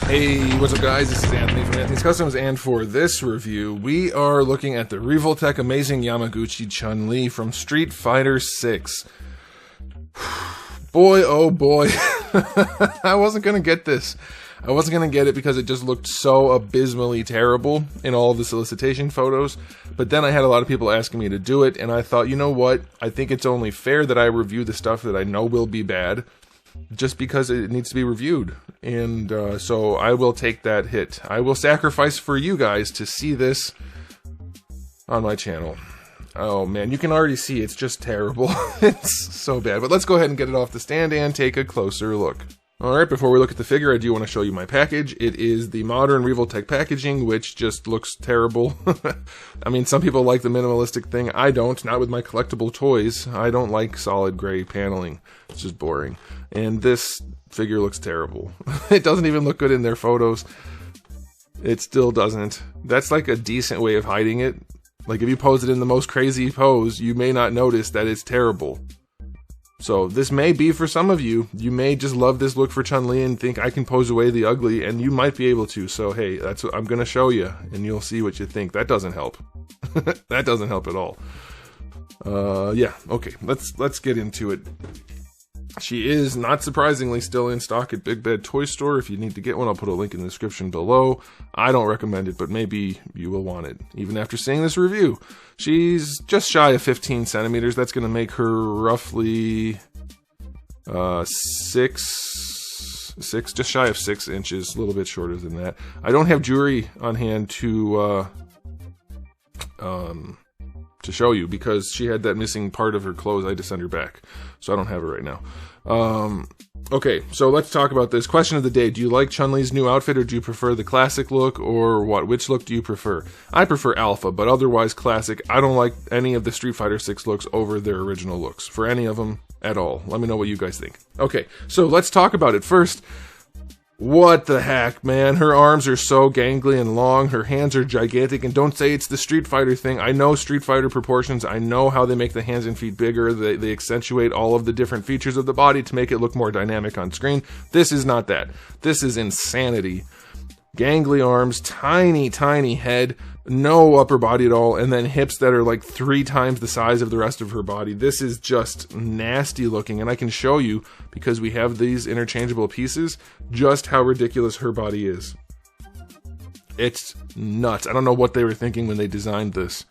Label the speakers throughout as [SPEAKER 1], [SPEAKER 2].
[SPEAKER 1] Hey, what's up guys? This is Anthony from Anthony's Customs, and for this review, we are looking at the Revoltech Amazing Yamaguchi CHUN-LI from Street Fighter 6. Boy, oh boy, I wasn't gonna get this. I wasn't gonna get it because it just looked so abysmally terrible in all of the solicitation photos, but then I had a lot of people asking me to do it, and I thought, you know what, I think it's only fair that I review the stuff that I know will be bad, just because it needs to be reviewed, and so I will take that hit. I will sacrifice for you guys to see this on my channel. Oh man, you can already see it's just terrible. It's so bad, but let's go ahead and get it off the stand and take a closer look. Alright, before we look at the figure, I do want to show you my package. It is the modern Revoltech packaging, which just looks terrible. I mean, some people like the minimalistic thing. I don't, not with my collectible toys. I don't like solid gray paneling. It's just boring. And this figure looks terrible. It doesn't even look good in their photos. It still doesn't. That's like a decent way of hiding it. Like if you pose it in the most crazy pose, you may not notice that it's terrible. So this may be for some of you. You may just love this look for Chun-Li and think I can pose away the ugly, and you might be able to. So hey, that's what I'm gonna show you, and you'll see what you think. That doesn't help. That doesn't help at all. Yeah, okay, let's get into it. She is, not surprisingly, still in stock at Big Bad Toy Store. If you need to get one, I'll put a link in the description below. I don't recommend it, but maybe you will want it, even after seeing this review. She's just shy of 15 centimeters. That's going to make her roughly just shy of 6 inches, a little bit shorter than that. I don't have jewelry on hand to show you because she had that missing part of her clothes. I had to send her back, so I don't have it right now. Okay, so let's talk about this. Question of the day: do you like Chun-Li's new outfit, or do you prefer the classic look, or what? Which look do you prefer? I prefer Alpha, but otherwise classic. I don't like any of the Street Fighter 6 looks over their original looks, for any of them at all. Let me know what you guys think. Okay, so let's talk about it. First, what the heck, man? Her arms are so gangly and long, her hands are gigantic, and don't say it's the Street Fighter thing. I know Street Fighter proportions, I know how they make the hands and feet bigger, they accentuate all of the different features of the body to make it look more dynamic on screen. This is not that. This is insanity. Gangly arms, tiny, tiny head, no upper body at all, and then hips that are like 3 times the size of the rest of her body. This is just nasty looking, and I can show you, because we have these interchangeable pieces, just how ridiculous her body is. It's nuts. I don't know what they were thinking when they designed this,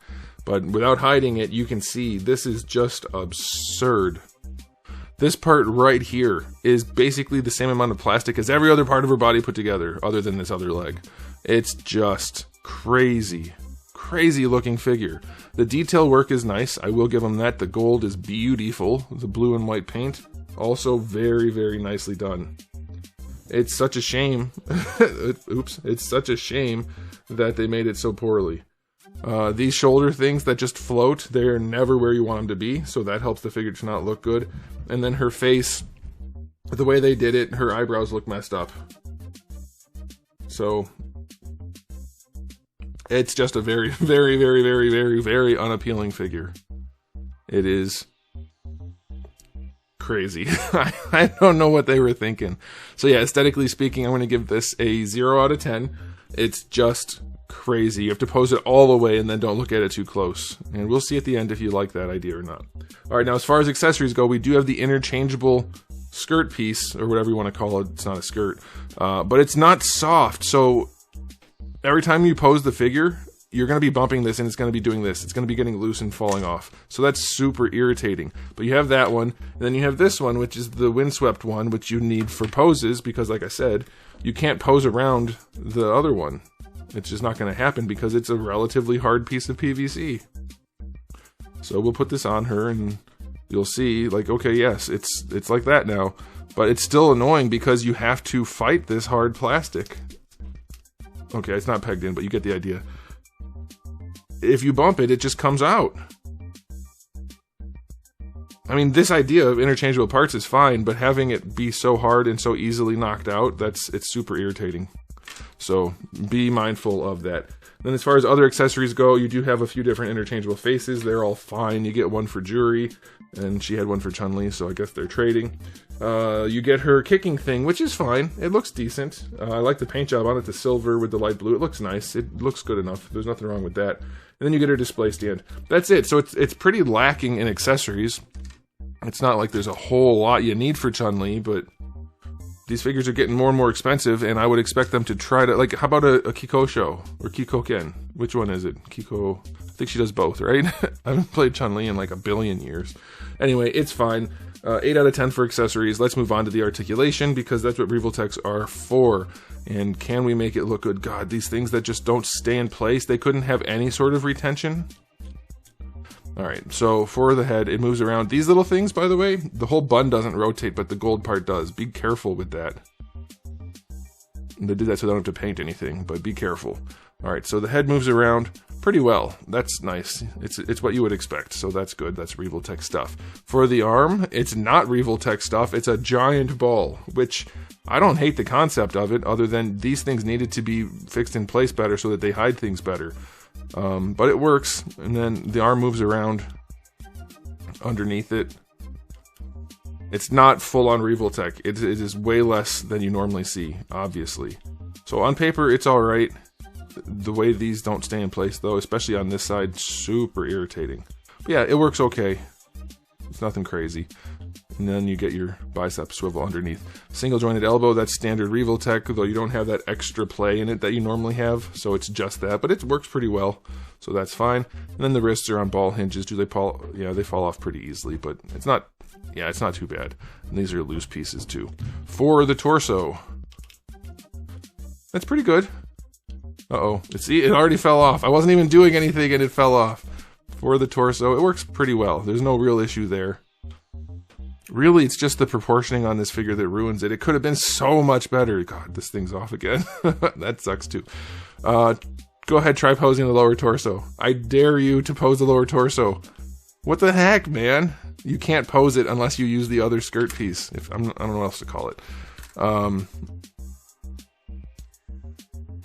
[SPEAKER 1] but without hiding it, you can see this is just absurd. This part right here is basically the same amount of plastic as every other part of her body put together, other than this other leg. It's just crazy, crazy looking figure. The detail work is nice, I will give them that. The gold is beautiful. The blue and white paint, also very, very nicely done. It's such a shame, oops, it's such a shame that they made it so poorly. These shoulder things that just float, they're never where you want them to be, so that helps the figure to not look good. And then her face, the way they did it, her eyebrows look messed up. So it's just a very, very, very, very, very, very unappealing figure. It is crazy. I don't know what they were thinking. So yeah, aesthetically speaking, I'm going to give this a 0 out of 10. It's just crazy. You have to pose it all the way and then don't look at it too close. And we'll see at the end if you like that idea or not. Alright, now as far as accessories go, we do have the interchangeable skirt piece, or whatever you want to call it. It's not a skirt. But it's not soft, so every time you pose the figure, you're going to be bumping this and it's going to be doing this. It's going to be getting loose and falling off. So that's super irritating. But you have that one, and then you have this one, which is the windswept one, which you need for poses, because like I said, you can't pose around the other one. It's just not going to happen because it's a relatively hard piece of PVC. So we'll put this on her and you'll see, like, okay, yes, it's like that now. But it's still annoying because you have to fight this hard plastic. Okay, it's not pegged in, but you get the idea. If you bump it, it just comes out. I mean, this idea of interchangeable parts is fine, but having it be so hard and so easily knocked out, it's super irritating. So be mindful of that. Then as far as other accessories go, you do have a few different interchangeable faces. They're all fine. You get one for Juri, and she had one for Chun-Li, so I guess they're trading. You get her kicking thing, which is fine. It looks decent. I like the paint job on it, the silver with the light blue. It looks nice. It looks good enough. There's nothing wrong with that. And then you get her display stand. That's it. So it's pretty lacking in accessories. It's not like there's a whole lot you need for Chun-Li, but these figures are getting more and more expensive, and I would expect them to try to, like, how about a Kiko show? Or Kiko Ken? Which one is it? Kiko, I think she does both, right? I haven't played Chun-Li in like a billion years. Anyway, it's fine. 8 out of 10 for accessories. Let's move on to the articulation, because that's what Revoltechs are for. And can we make it look good? God, these things that just don't stay in place, they couldn't have any sort of retention. Alright, so for the head, it moves around. These little things, by the way, the whole bun doesn't rotate, but the gold part does. Be careful with that. They did that so they don't have to paint anything, but be careful. Alright, so the head moves around pretty well. That's nice. It's what you would expect, so that's good. That's Revoltech stuff. For the arm, it's not Revoltech stuff. It's a giant ball, which I don't hate the concept of it, other than these things needed to be fixed in place better so that they hide things better. But it works, and then the arm moves around underneath it. It's not full-on Revoltech. It is way less than you normally see, obviously. So on paper, it's alright. The way these don't stay in place, though, especially on this side, super irritating. But yeah, it works okay. It's nothing crazy. And then you get your bicep swivel underneath. Single jointed elbow, that's standard Revoltech, though you don't have that extra play in it that you normally have, so it's just that, but it works pretty well, so that's fine. And then the wrists are on ball hinges. Do they fall? Yeah, they fall off pretty easily, but it's not, yeah, it's not too bad. And these are loose pieces too. For the torso, that's pretty good. Uh-oh, see, it already fell off. I wasn't even doing anything and it fell off. For the torso, it works pretty well. There's no real issue there. Really, it's just the proportioning on this figure that ruins it. It could have been so much better. God, this thing's off again. That sucks too. Go ahead, try posing the lower torso. I dare you to pose the lower torso. What the heck, man? You can't pose it unless you use the other skirt piece. I don't know what else to call it.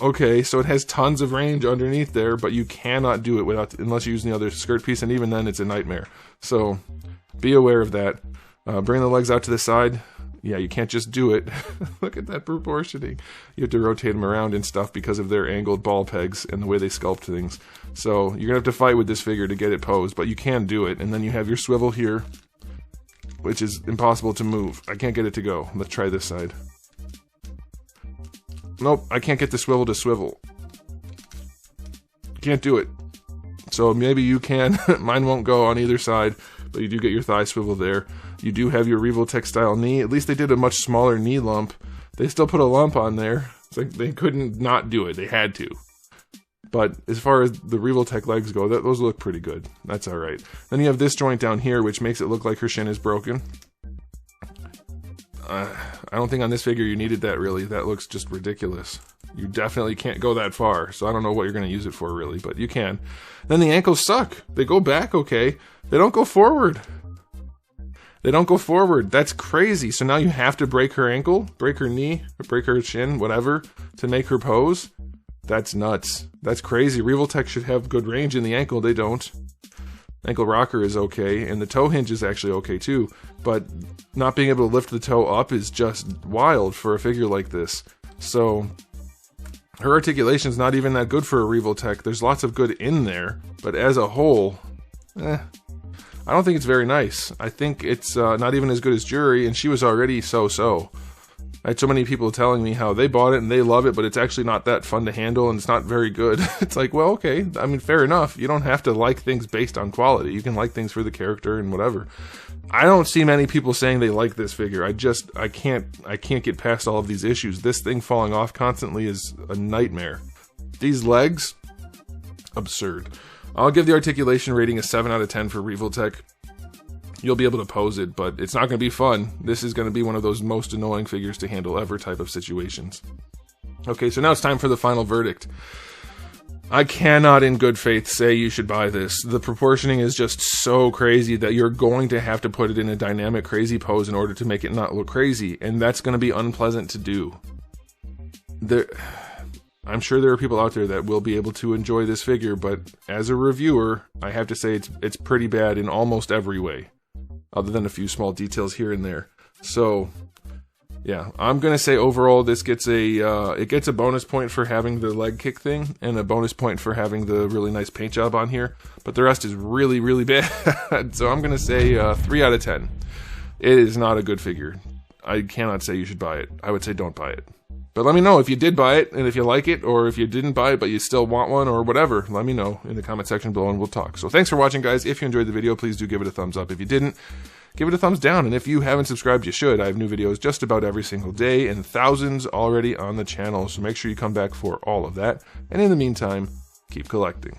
[SPEAKER 1] Okay, so it has tons of range underneath there, but you cannot do it unless you're using the other skirt piece, and even then it's a nightmare. So be aware of that. Bring the legs out to the side. Yeah, you can't just do it. Look at that proportioning. You have to rotate them around and stuff because of their angled ball pegs and the way they sculpt things. So you're going to have to fight with this figure to get it posed, but you can do it. And then you have your swivel here, which is impossible to move. I can't get it to go. Let's try this side. Nope, I can't get the swivel to swivel. Can't do it. So maybe you can. Mine won't go on either side, but you do get your thigh swivel there. You do have your Revoltech style knee. At least they did a much smaller knee lump. They still put a lump on there. It's like they couldn't not do it. They had to. But as far as the Revoltech legs go, those look pretty good. That's alright. Then you have this joint down here, which makes it look like her shin is broken. I don't think on this figure you needed that, really. That looks just ridiculous. You definitely can't go that far, so I don't know what you're going to use it for, really, but you can. Then the ankles suck. They go back okay. They don't go forward. They don't go forward. That's crazy. So now you have to break her ankle, break her knee, break her shin, whatever, to make her pose? That's nuts. That's crazy. Revoltech should have good range in the ankle. They don't. Ankle rocker is okay, and the toe hinge is actually okay too, but not being able to lift the toe up is just wild for a figure like this. So her articulation is not even that good for a Revoltech. There's lots of good in there, but as a whole, I don't think it's very nice. I think it's not even as good as Juri, and she was already so-so. I had so many people telling me how they bought it and they love it, but it's actually not that fun to handle and it's not very good. It's like, well, okay, I mean, fair enough. You don't have to like things based on quality. You can like things for the character and whatever. I don't see many people saying they like this figure. I can't get past all of these issues. This thing falling off constantly is a nightmare. These legs, absurd. I'll give the articulation rating a 7 out of 10 for Revoltech. You'll be able to pose it, but it's not going to be fun. This is going to be one of those most annoying figures to handle ever type of situations. Okay, so now it's time for the final verdict. I cannot in good faith say you should buy this. The proportioning is just so crazy that you're going to have to put it in a dynamic crazy pose in order to make it not look crazy, and that's going to be unpleasant to do. I'm sure there are people out there that will be able to enjoy this figure, but as a reviewer, I have to say it's pretty bad in almost every way, other than a few small details here and there. So, yeah, I'm gonna say overall this gets it gets a bonus point for having the leg kick thing, and a bonus point for having the really nice paint job on here, but the rest is really, really bad. So I'm gonna say 3 out of 10. It is not a good figure. I cannot say you should buy it. I would say don't buy it. But let me know if you did buy it, and if you like it, or if you didn't buy it but you still want one, or whatever. Let me know in the comment section below and we'll talk. So thanks for watching, guys. If you enjoyed the video, please do give it a thumbs up. If you didn't, give it a thumbs down. And if you haven't subscribed, you should. I have new videos just about every single day, and thousands already on the channel. So make sure you come back for all of that. And in the meantime, keep collecting.